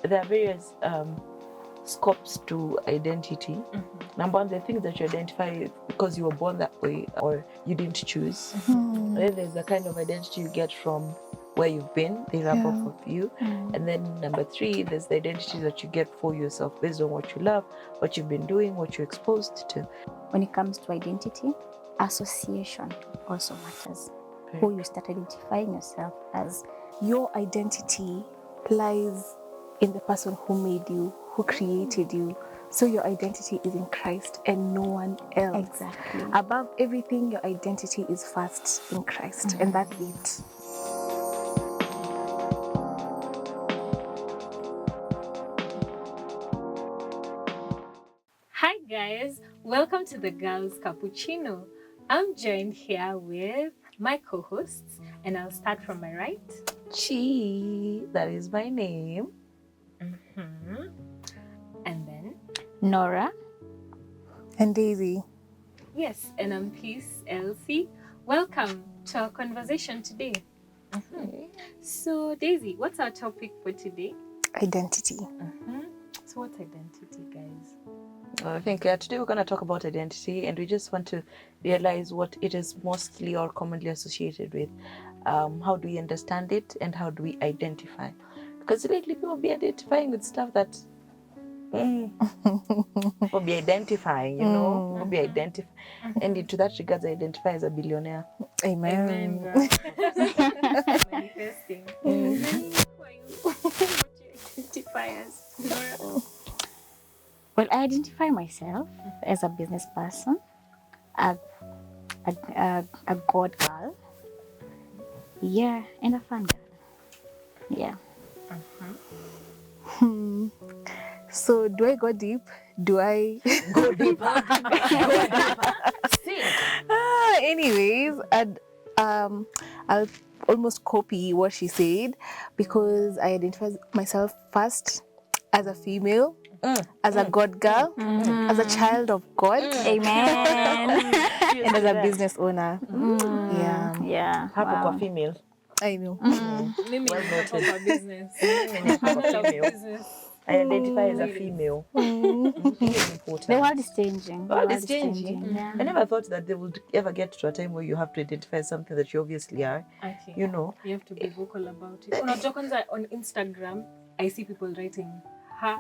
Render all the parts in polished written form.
There are various scopes to identity. Number one, the things that you identify because you were born that way or you didn't choose. Then there's the kind of identity you get from where you've been, the wrap up of you. And then number three, there's the identity that you get for yourself based on what you love, what you've been doing, what you're exposed to. When it comes to identity, association also matters. Who you start identifying yourself as. Your identity lies in the person who made you, who created you. So your identity is in Christ and no one else. Exactly. Above everything, your identity is first in Christ, and that's it. Hi guys, welcome to the Girls Cappuccino. I'm joined here with my co-hosts, and I'll start from my right. Chi, that is my name. And then Nora. And Daisy. yes, and I'm Peace Elsie. Welcome to our conversation today. So Daisy, what's our topic for today? Identity. So what's identity, guys? I think today we're going to talk about identity, and we just want to realize what it is mostly or commonly associated with. How do we understand it and how do we identify? Because lately people be identifying with stuff that people be identifying, you know, people be identifying. And to that regards, I identify as a billionaire. Amen. Girl. Manifesting. Who are you? What do you identify as? Nora? Well, I identify myself as a business person, a God girl, yeah, and a fun girl. Yeah. So do I go deep? Do I Go deeper. anyways, I'll almost copy what she said because I identify myself first as a female, as a God girl, as a child of God, Amen. and as a business owner. Yeah. Hapo Wow. kwa female. I know. Mimi Well ni noted. for business. Female. Business. I identify as a female. Important. The world is changing. The world is changing. Yeah. I never thought that they would ever get to a time where you have to identify something that you obviously are. Okay. You know. You have to be vocal about it. Unajua kwanza on Instagram, I see people writing ha,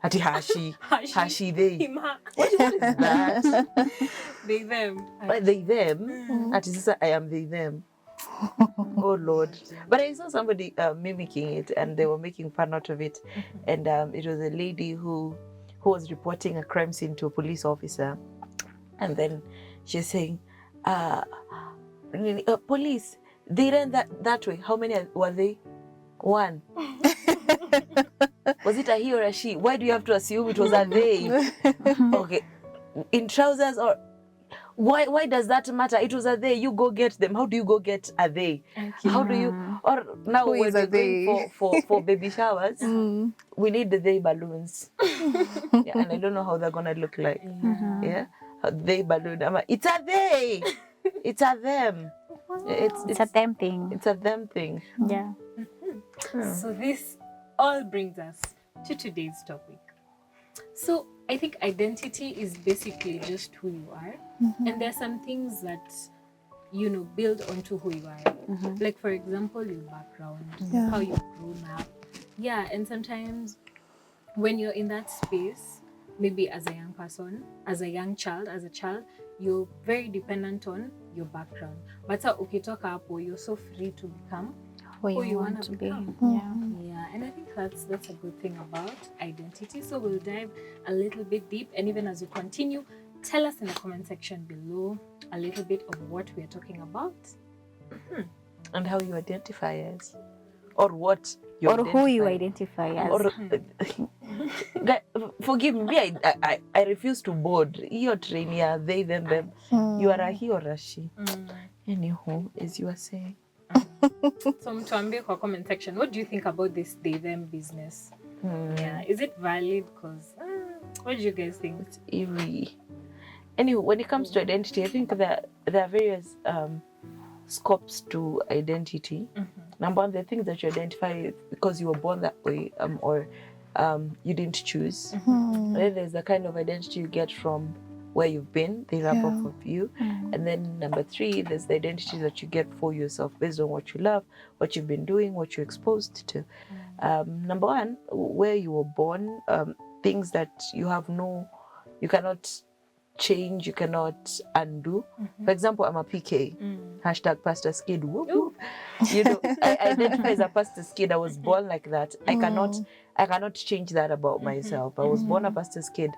Ati hashi. hashi, Hashi they. him, ha. What is that? They, them. Like they them. Ati sasa I am they them. Oh Lord. But I saw somebody mimicking it and they were making fun out of it. And it was a lady who was reporting a crime scene to a police officer. And then she's saying, police, they ran that way. How many were they? One. Was it a he or a she? Why do you have to assume it was a they? Okay. In trousers or... Why does that matter? It was a they. You go get them. How do you go get a they? Okay. How do you... Or now Who when is we're a they? going for baby showers, we need the they balloons. Yeah, and I don't know how they're going to look like. Yeah? They balloon. It's a they. It's a them. It's a them thing. It's a them thing. Yeah. So this all brings us to today's topic. So I think identity is basically just who you are. And there are some things that, you know, build onto who you are. Like, for example, your background, how you've grown up. Yeah, and sometimes when you're in that space, maybe as a young person, as a young child, you're very dependent on your background. But ukitoka hapo, you're so free to become Who you want to be. Yeah. And I think that's a good thing about identity. So we'll dive a little bit deep, and even as we continue, tell us in the comment section below a little bit of what we're talking about. And how you identify as. Or what you Or who you identify as. Or, forgive me, I refuse to board. Your train, yeah, they, them. You are a he or a she. Anywho, as you are saying. So mtuambie kwa comment section, what do you think about this they them business? Yeah, is it valid? Because What do you guys think? It's eerie. Anyway, when it comes to identity, I think there are various scopes to identity. Number one, the things that you identify because you were born that way, or you didn't choose. Then there's the kind of identity you get from where you've been, they rub off of you. And then number three, there's the identity that you get for yourself based on what you love, what you've been doing, what you're exposed to. Number one, where you were born, things that you cannot change, you cannot undo. For example, I'm a PK, hashtag pastor's kid. Whoop, whoop. You know, I identify as a pastor's kid. I was born like that. I cannot change that about myself. I was born a pastor's kid.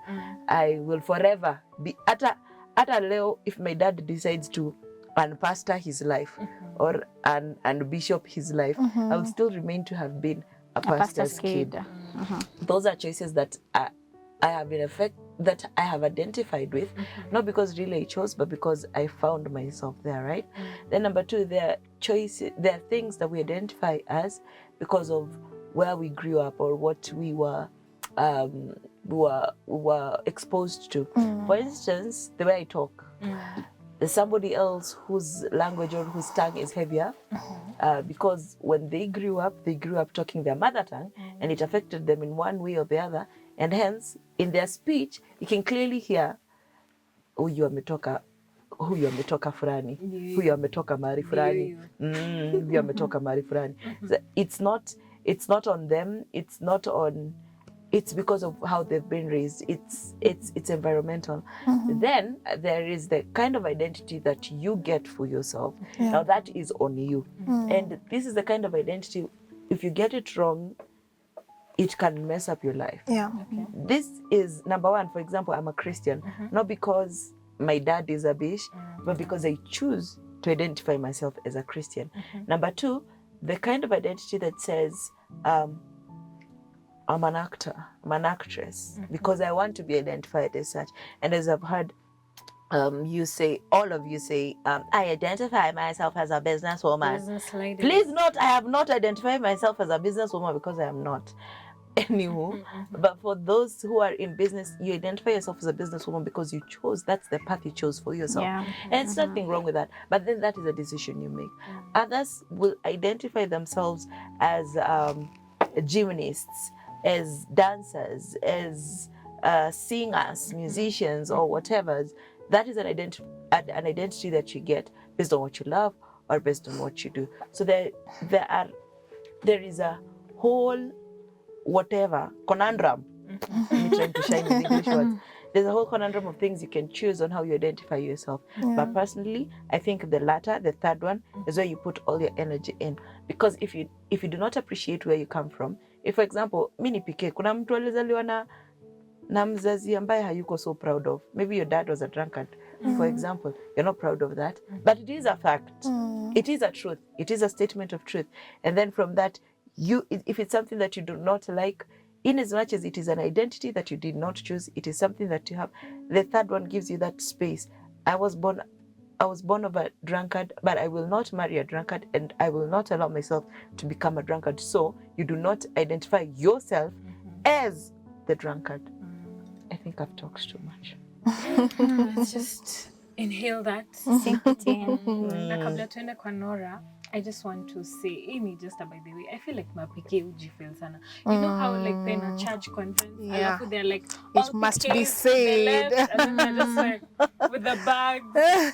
I will forever be at a leo. If my dad decides to unpastor his life or and bishop his life, I will still remain to have been a pastor's kid. Those are choices that I have been that I have identified with, not because really I chose, but because I found myself there, right? Then number two, there are things that we identify as because of where we grew up or what we were exposed to. For instance, the way I talk. There's somebody else whose language or whose tongue is heavier because when they grew up talking their mother tongue and it affected them in one way or the other. And hence, in their speech, you can clearly hear huyu ametoka fulani, huyu ametoka mahali fulani, huyu ametoka mahali fulani. So it's not on them, it's because of how they've been raised. It's environmental. Then there is the kind of identity that you get for yourself. Now that is on you. And this is the kind of identity, if you get it wrong, it can mess up your life. This is number one. For example, I'm a Christian, not because my dad is a bish, but because I choose to identify myself as a Christian. Number two, the kind of identity that says, I'm an actor, I'm an actress, because I want to be identified as such. And as I've heard all of you say, I identify myself as a businesswoman. Business lady. Please note, I have not identified myself as a businesswoman because I am not. Anywho, but for those who are in business, you identify yourself as a businesswoman because you chose, that's the path you chose for yourself. And it's nothing wrong with that, but then that is a decision you make. Others will identify themselves as gymnasts, as dancers, as singers, musicians, or whatever. That is an identity that you get based on what you love or based on what you do. So there is a whole conundrum. Me trying to shine in English words. There's a whole conundrum of things you can choose on how you identify yourself. But personally, I think the latter, the third one, is where you put all your energy in. Because if you do not appreciate where you come from, if for example, mini PK, kuna mtu alizaliwa na mzazi ambaye hayuko so proud of. Maybe your dad was a drunkard, for example. You're not proud of that, but it is a fact. It is a truth. It is a statement of truth. And then from that, if it's something that you do not like, in as much as it is an identity that you did not choose, it is something that you have. The third one gives you that space. I was born of a drunkard, but I will not marry a drunkard and I will not allow myself to become a drunkard. So you do not identify yourself as the drunkard. I think I've talked too much. Let's just inhale that. Sink it in. Na kabla tuende kwa Nora, I just want to say, Amy, just by the way, I feel like mapike ujifeel sana. You know how like when a church conference, alafu they're like, all it must PKs be to the said. left, and then they're just like, with the bags.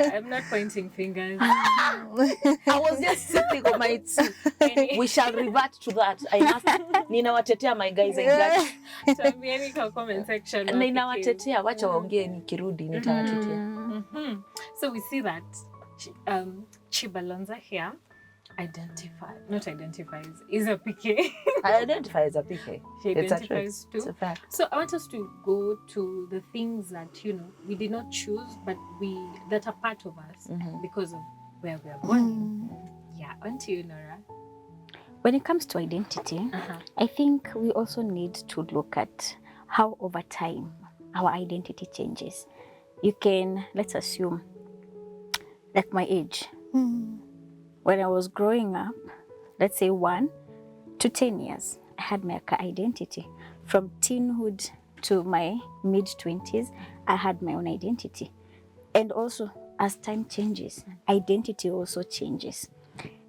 I'm not pointing fingers. I was just sipping on my tea. We shall revert to that. Ninawatetea my guys, I got. Tuambieni kwa comment section. Ninawatetea, wacha waongee nikirudi nitawatetea. So we see that Chibalonza here is a PK. I identify as a PK. She identifies too. It's a fact. So I want us to go to the things that we did not choose, but that are part of us because of where we are born. Yeah, on to you, Nora. When it comes to identity, I think we also need to look at how over time our identity changes. Let's assume, like my age. When I was growing up, let's say 1 to 10 years, I had my identity. From teenhood to my mid-20s, I had my own identity. And also, as time changes, identity also changes.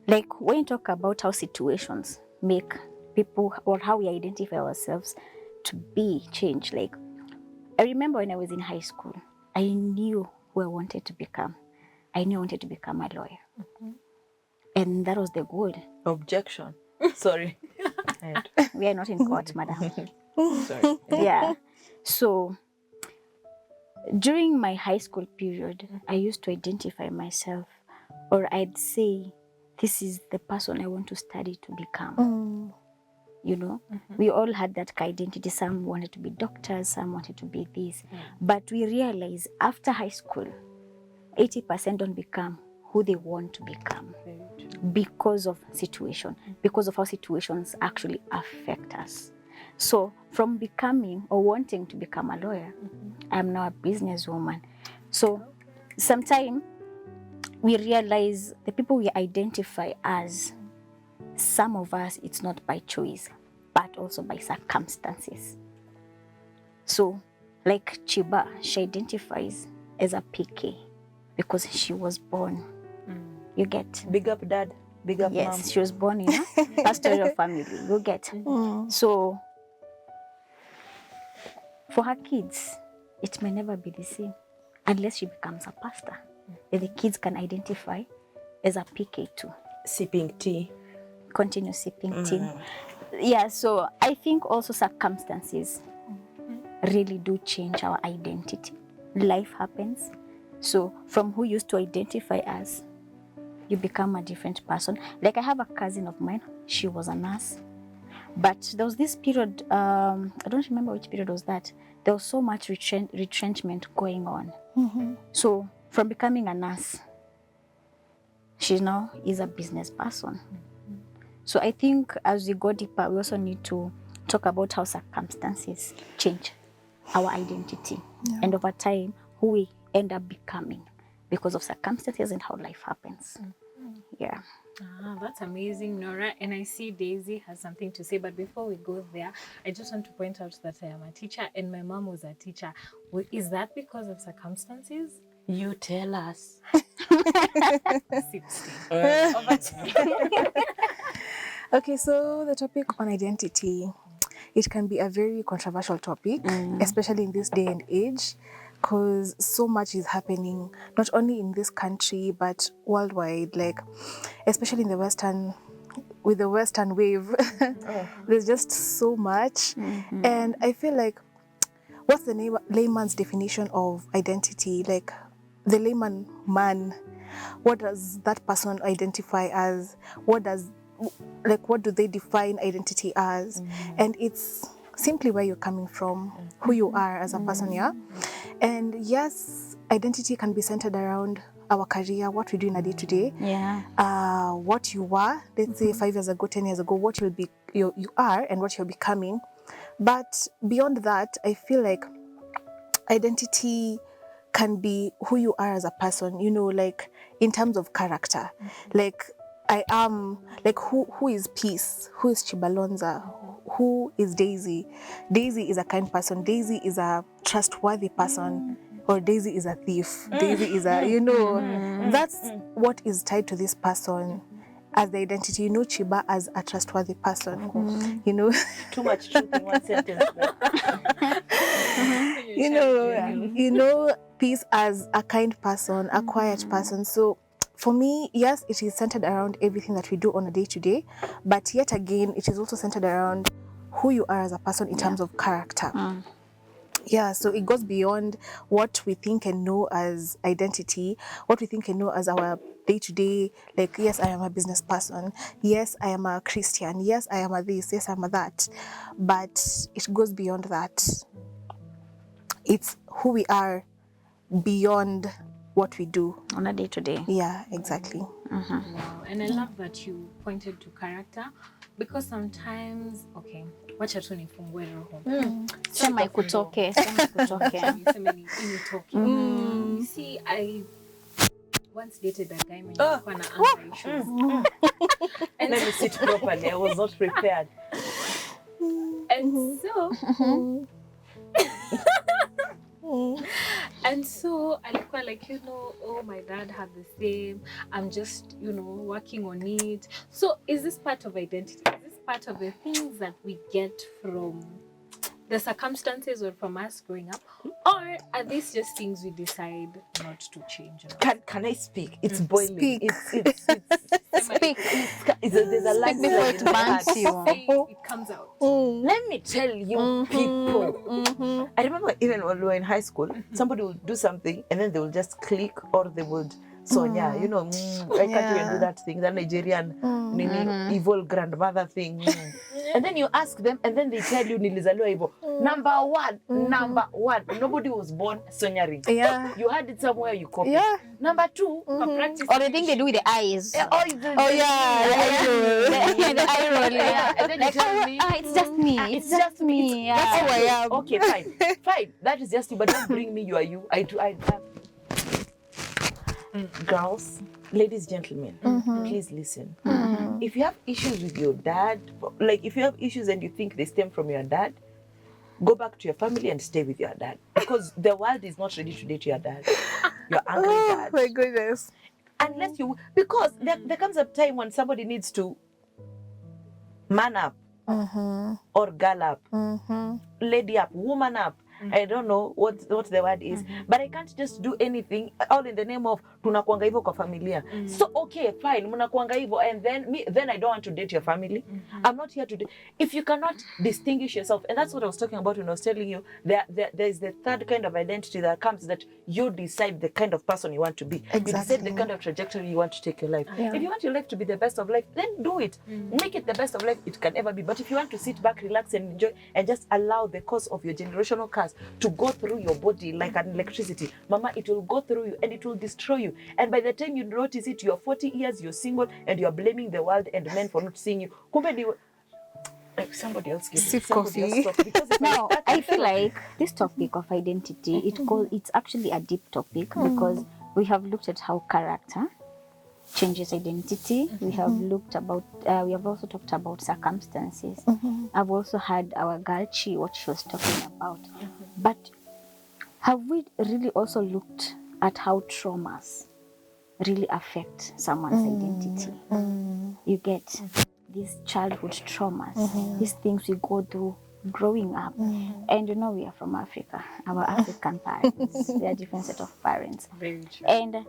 Like when you talk about how situations make people, or how we identify ourselves to be change. Like, I remember when I was in high school, I knew who I wanted to become. I knew I wanted to become a lawyer. And that was the goal. Objection. Sorry. And We are not in court, madam. sorry. Yeah. So during my high school period, I used to identify myself, or I'd say, this is the person I want to study to become. You know, we all had that identity. Some wanted to be doctors, some wanted to be this. But we realize after high school, 80% don't become who they want to become because of situation, because of how situations actually affect us. So from becoming or wanting to become a lawyer, I'm now a businesswoman. So sometimes we realize the people we identify as, some of us, it's not by choice, but also by circumstances. So like Chiba, she identifies as a PK because she was born. You get? Big up dad. Big up Yes, mom. she was born in a pastoral family. You get? So for her kids, it may never be the same unless she becomes a pastor. And the kids can identify as a PK too. Sipping tea. Continue sipping tea. Yeah, so I think also circumstances really do change our identity. Life happens. So from who used to identify as, you become a different person. Like I have a cousin of mine, she was a nurse. But there was this period, I don't remember which period was that. There was so much retrenchment going on. So from becoming a nurse, she now is a business person. So I think as we go deeper, we also need to talk about how circumstances change our identity. And over time, who we end up becoming because of circumstances and how life happens. Yeah. That's amazing, Nora. And I see Daisy has something to say. But before we go there, I just want to point out that I am a teacher and my mom was a teacher. Is that because of circumstances? You tell us. Over to you. Okay, so the topic on identity, it can be a very controversial topic, especially in this day and age, because so much is happening, not only in this country, but worldwide, like, especially in the with the Western wave, there's just so much. And I feel like, what's the layman's definition of identity? Like, the layman man, what does that person identify as? What do they define identity as? And it's simply where you're coming from, who you are as a person, yeah? And yes, identity can be centered around our career, what we do in a day-to-day, what you were, let's say 5 years ago, 10 years ago, what you are and what you're becoming. But beyond that, I feel like identity can be who you are as a person, you know, like in terms of character. Like, I am, like, who is Peace? Who is Chibalonza? Who is Daisy? Daisy is a kind person. Daisy is a trustworthy person. Or Daisy is a thief. Daisy is a, you know, that's what is tied to this person as the identity. You know Chiba as a trustworthy person. You know, Too much truth in one sentence. you know Peace as a kind person, a quiet person. So for me, yes, it is centered around everything that we do on a day-to-day, but yet again, it is also centered around who you are as a person in terms of character. Yeah, so it goes beyond what we think and know as identity, what we think and know as our day-to-day, like, yes, I am a business person, yes, I am a Christian, yes, I am a this, yes, I'm a that. But it goes beyond that. It's who we are beyond what we do On a day-to-day. Yeah, exactly. Wow. And I love that you pointed to character, because sometimes, okay, wacha tu nifungue roho. Sema ikutoke, sema ikutoke. Semeni initoke. You see, I once dated a guy mwenye alikuwa na anger issues. Let me sit properly. I was not prepared. And so And so alikuwa like, oh, my dad had the same. I'm just, working on it. So is this part of identity? Is this part of the things that we get from the circumstances or from us growing up? Or are these just things we decide not to change? Can I speak? It's boiling. Speak. It's Speak. there's a land before flag it in my burns heart. you. Say it comes out. Let me tell you, people. I remember even when we were in high school, somebody would do something and then they will just click, or they would Sonia, I can't even do that thing, that Nigerian evil grandmother thing. And then you ask them, and then they tell you nilizaliwa hivyo. Number one, nobody was born sonyering. Yeah. You heard it somewhere, you copy. Yeah. Number two, Or the thing they do with the eyes. The eye roll. The eye roll, yeah. And then you tell me, it's just me. it's just me. Yeah. That's who I am. Okay, fine. That is just you, but don't bring me. You are you. I have. Girls, ladies, gentlemen, please listen. If you have issues with your dad, like if you have issues and you think they stem from your dad, go back to your family and stay with your dad, because the world is not ready to date your dad. Your angry dad. Oh my goodness. Unless you, because there comes a time when somebody needs to man up or girl up, lady up, woman up. I don't know what the word is, but I can't just do anything all in the name of tunakuanga hivyo kwa familia. So okay, fine, mnakuanga hivyo, and then I don't want to date your family. I'm not here to date. If you cannot distinguish yourself, and that's what I was talking about when I was telling you, there is the third kind of identity that comes, that you decide the kind of person you want to be. You decide the kind of trajectory you want to take your life. Yeah. If you want your life to be the best of life, then do it. Make it the best of life it can ever be. But if you want to sit back, relax, and enjoy, and just allow the course of your generational curse to go through your body like an electricity, mama, it will go through you and it will destroy you. And by the time you notice it, you're 40 years, you're single, and you're blaming the world and men for not seeing you. Like somebody else give Sip somebody coffee. else talk, because if No, that I feel like this topic of identity, it's actually a deep topic, because we have looked at how character changes identity. We have looked about, we have also talked about circumstances. I've also had our girl Chi, what she was talking about. But have we really also looked at how traumas really affect someone's identity? You get these childhood traumas, these things we go through growing up. And we are from Africa. Our African parents, they are different set of parents. Very true. And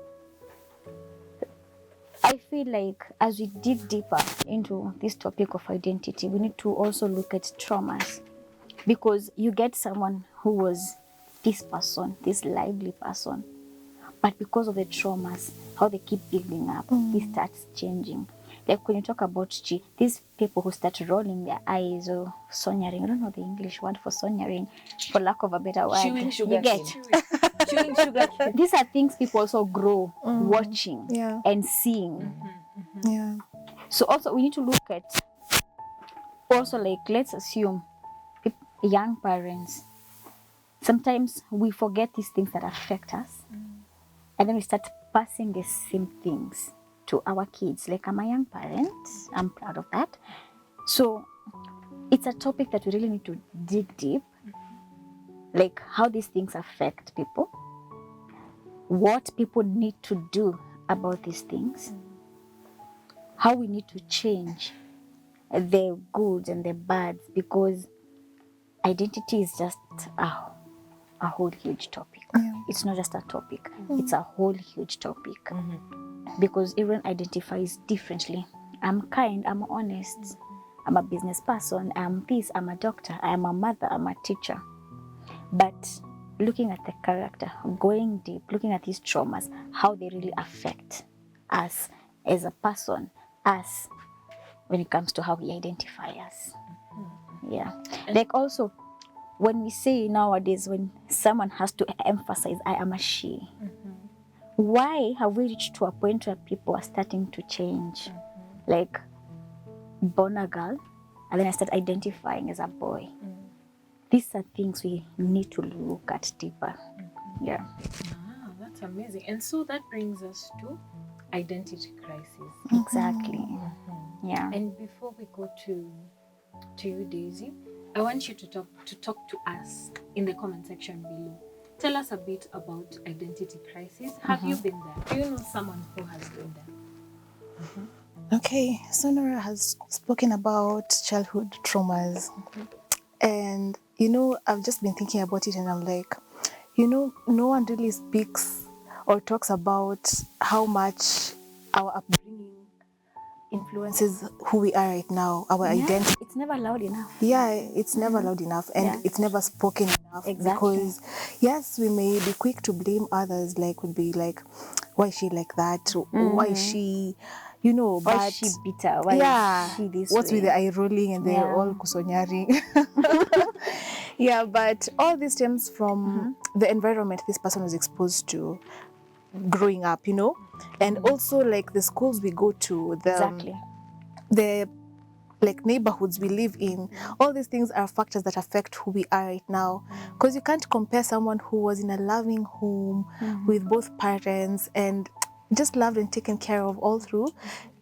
I feel like as we dig deeper into this topic of identity, we need to also look at traumas, because you get someone who was this person, this lively person, but because of the traumas, how they keep building up, this starts changing. Like when you talk about Chi, these people who start rolling their eyes or sonyering, I don't know the English word for sonyering, for lack of a better word. chewing sugar You get. chewing sugar cane. These are things people also grow watching Yeah. and seeing. Yeah. So also we need to look at, also like, let's assume young parents, sometimes we forget these things that affect us, and then we start passing the same things to our kids. Like, I'm a young parent, I'm proud of that. So it's a topic that we really need to dig deep, like how these things affect people, what people need to do about these things, how we need to change the goods and the bads, because identity is just a whole huge topic. It's not just a topic, it's a whole huge topic, because everyone identifies differently. I'm kind, I'm honest, I'm a business person, I'm this, I'm a doctor, I'm a mother, I'm a teacher. But looking at the character, going deep, looking at these traumas, how they really affect us as a person, us, when it comes to how we identify us. Yeah. Like also, when we say nowadays, when someone has to emphasize, I am a she, why have we reached to a point where people are starting to change? Like, born a girl, and then I start identifying as a boy. These are things we need to look at deeper. Yeah. That's amazing. And so that brings us to identity crisis. Exactly. Yeah. And before we go to you, Daisy, I want you to talk to us in the comment section below. Tell us a bit about identity crisis. Have you been there? Do you know someone who has been there? Okay, so Nora has spoken about childhood traumas. And, I've just been thinking about it and I'm like, no one really speaks or talks about how much our upbringing influences who we are right now, our identity. It's never loud enough. Yeah, it's never loud enough and it's never spoken enough. Exactly. Because, yes, we may be quick to blame others, like, would be like, why is she like that? Why is she, Why but is she bitter? Why is she this what's way? with the eye rolling and they're all kusonyari? Yeah, but all this stems from the environment this person was exposed to growing up, and also like the schools we go to, the like neighborhoods we live in. All these things are factors that affect who we are right now, because you can't compare someone who was in a loving home with both parents and just loved and taken care of all through,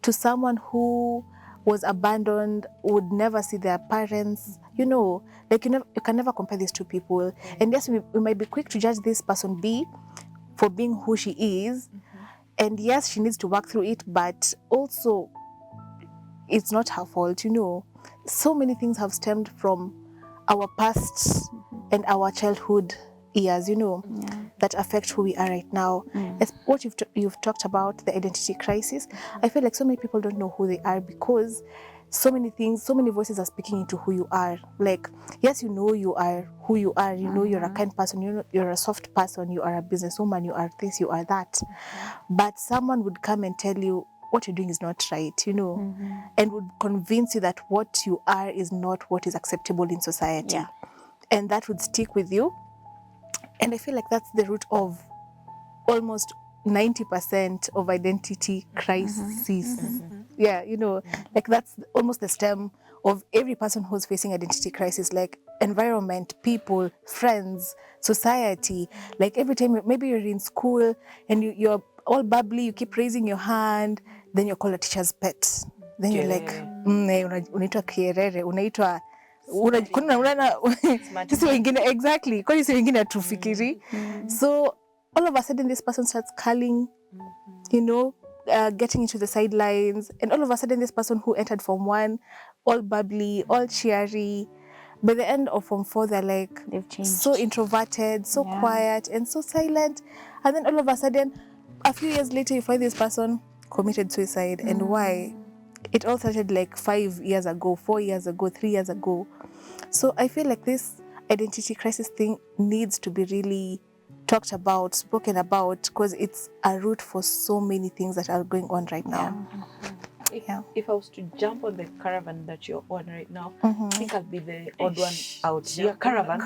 to someone who was abandoned, would never see their parents. Like you can never compare these two people. And yes, we might be quick to judge this person B for being who she is, and yes, she needs to work through it, but also it's not her fault. So many things have stemmed from our past and our childhood years, that affect who we are right now. As what you've talked about, the identity crisis, I feel like so many people don't know who they are because so many things, so many voices are speaking into who you are. Like, yes, you are who you are, you're a kind person, you're a soft person, you are a businesswoman, you are this, you are that. But someone would come and tell you what you're doing is not right, and would convince you that what you are is not what is acceptable in society. Yeah. And that would stick with you. And I feel like that's the root of almost 90% of identity crises. Yeah, like that's almost the stem of every person who's facing identity crisis, like environment, people, friends, society. Like every time maybe you're in school and you're all bubbly, you keep raising your hand, then you're called a teacher's pet. Then you're like, unaitwa kierere, unaitwa sisi wengine, exactly, kwani si wengine hatufikiri. So all of a sudden this person starts culling, getting into the sidelines, and all of a sudden this person who entered Form 1 all bubbly, all cheery, by the end of Form 4 they're like They've changed. so introverted, so quiet and so silent. And then all of a sudden a few years later you find this person committed suicide. And why? It all started like 5 years ago, 4 years ago, 3 years ago. So I feel like this identity crisis thing needs to be really talked about, spoken about, because it's a root for so many things that are going on right now. If I was to jump on the caravan that you're on right now, I think I'll be the odd one out. Yeah, caravan.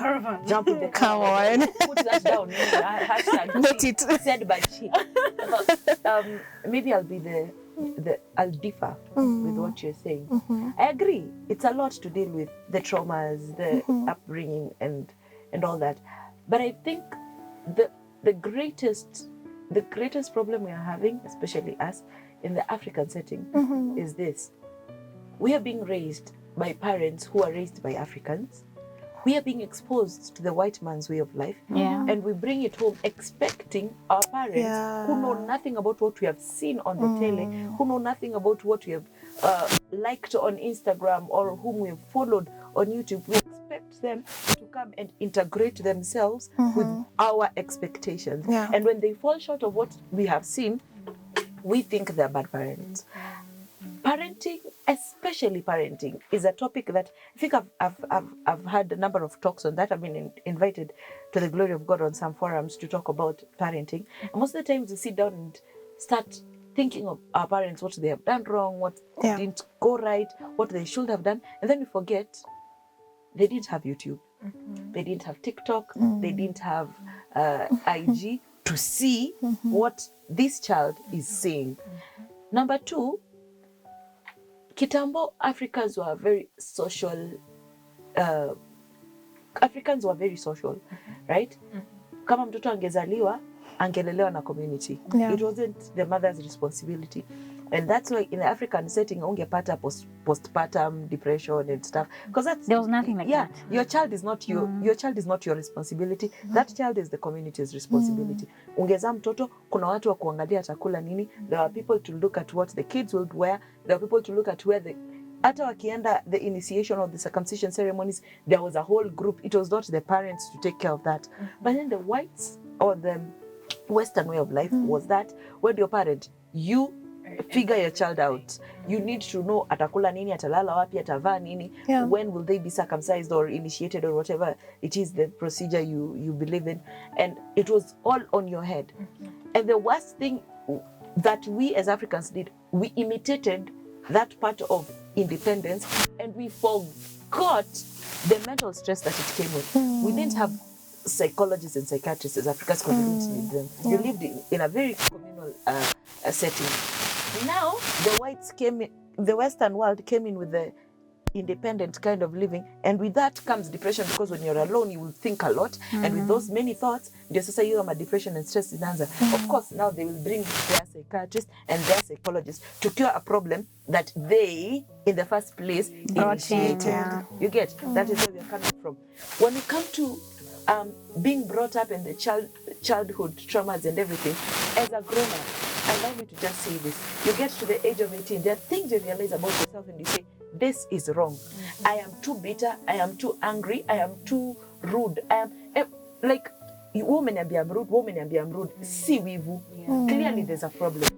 Jump in the caravan. Come on. Put that down. Hashtag Note it. said by she. Maybe I'll be I'll differ with what you're saying. I agree. It's a lot to deal with, the traumas, the upbringing, and all that. But I think the greatest problem we are having, especially us in the African setting, is this: we are being raised by parents who are raised by Africans. We are being exposed to the white man's way of life, and we bring it home expecting our parents who know nothing about what we have seen on the tele, who know nothing about what we have liked on Instagram or whom we have followed on YouTube. We expect them to come and integrate themselves with our expectations. And when they fall short of what we have seen, we think they're bad parents. Parenting, especially parenting, is a topic that I think I've had a number of talks on that. I've been invited to the Glory of God on some forums to talk about parenting. And most of the times we sit down and start thinking of our parents, what they have done wrong, what didn't go right, what they should have done. And then we forget they didn't have YouTube. They didn't have TikTok. They didn't have IG to see what this child is seeing. Number two, kitambo, Africans were very social. Right? Kama mtoto angezaliwa, angelelewa na community. It wasn't the mother's responsibility. And that's why in the African setting, ungepata postpartum depression and stuff, because There was nothing like that. your child is not your child is not your responsibility. That child is the community's responsibility. Ungezaa mtoto, kuna watu wa kuangalia atakula nini. There are people to look at what the kids will wear. There are people to look at where the hata wakienda the initiation of the circumcision ceremonies, there was a whole group. It was not the parents to take care of that. But then the whites or the Western way of life was that when your parent, you figure your child out. You need to know atakula nini, atalala wapi, atavaa nini, when will they be circumcised or initiated or whatever it is the procedure you believe in. And it was all on your head. And the worst thing that we as Africans did, we imitated that part of independence and we forgot the mental stress that it came with. We didn't have psychologists and psychiatrists as Africans because we didn't need them. You lived in a very communal setting. Now the whites came in, the Western world came in with the independent kind of living, and with that comes depression, because when you're alone you will think a lot, and with those many thoughts ndio sasa hiyo depression and stress inaanza. Of course now they will bring their psychiatrists and their psychologists to cure a problem that they in the first place initiated. You get that is where we are coming from. When we come to being brought up in the childhood traumas and everything, as a grown-up, allow me to just say this. You get to the age of 18, there are things you realize about yourself and you say, this is wrong. I am too bitter, I am too angry, I am too rude. I am like, woman and be rude, see wivu. Clearly there's a problem.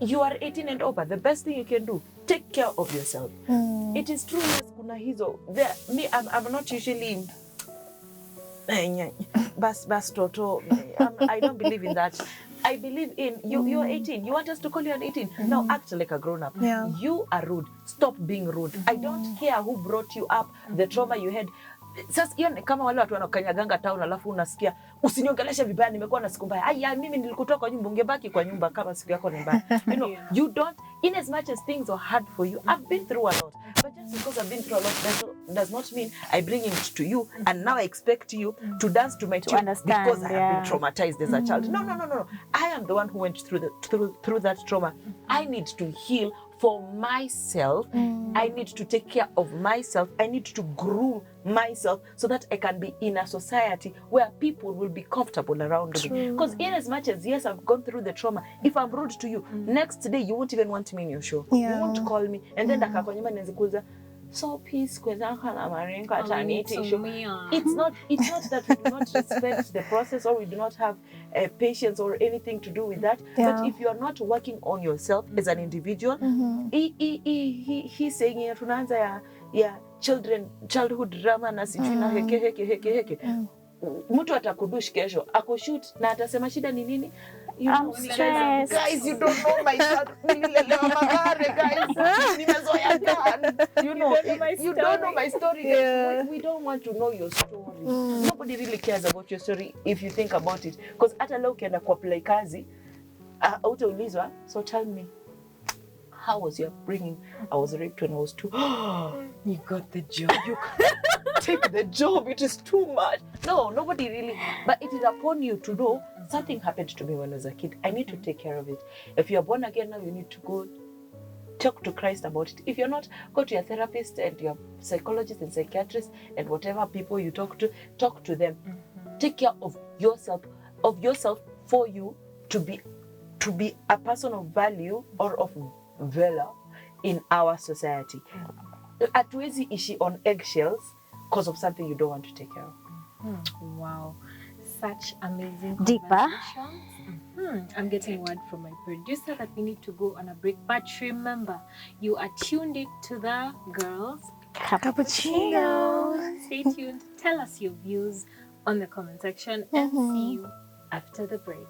You are 18 and over, the best thing you can do, take care of yourself. It is true, yes, kuna hizo. I'm not usually bas toto. I don't believe in that. I believe in you're 18. You want us to call you an 18? Now act like a grown-up. You are rude. Stop being rude. I don't care who brought you up, the trauma you had. Sasa hiyo kama wale watu wanakanyaganga town alafu unasikia usiniongeleshe vibaya, nimekuwa na siku mbaya. Aya, mimi nilikutoa kwa nyumba, ungebaki kwa nyumba kama siku yako ni mbaya. You know, you don't, in as much as things are hard for you, I've been through a lot. But just because I've been through a lot does not mean I bring it to you and now I expect you to dance to my tune because I have been traumatized as a child. No. I am the one who went through that trauma. I need to heal for myself. I need to take care of myself. I need to groom myself so that I can be in a society where people will be comfortable around me. Because in as much as, yes, I've gone through the trauma, if I'm rude to you, next day you won't even want me in your show. You won't call me. And then so peace it's not that we do not respect the process or we do not have patience or anything to do with that, but if you are not working on yourself as an individual, he's saying tunaanza ya childhood drama na sijui na heke mtu atakudush kesho akoshoot na atasema shida ni nini. I'm stressed. Guys, you don't know my child. You don't know my story. We don't want to know your story. Nobody really cares about your story if you think about it. Because hata leo ukienda kuapply kazi, utaulizwa, so tell me, how was your upbringing? I was raped when I was 2. You got the job. You take the job. It is too much. No, nobody really. But it is upon you to know something happened to me when I was a kid. I need to take care of it. If you're born again now, you need to go talk to Christ about it. If you're not, go to your therapist and your psychologist and psychiatrist and whatever people you talk to them. Take care of yourself for you to be a person of value or of valor in our society. Hatuwezi ishi on eggshells because of something you don't want to take care of. Wow, such amazing deeper. I'm getting word from my producer that we need to go on a break. But remember, you are tuned in to the Girls Cappuccino. Stay tuned. Tell us your views on the comment section and see you after the break.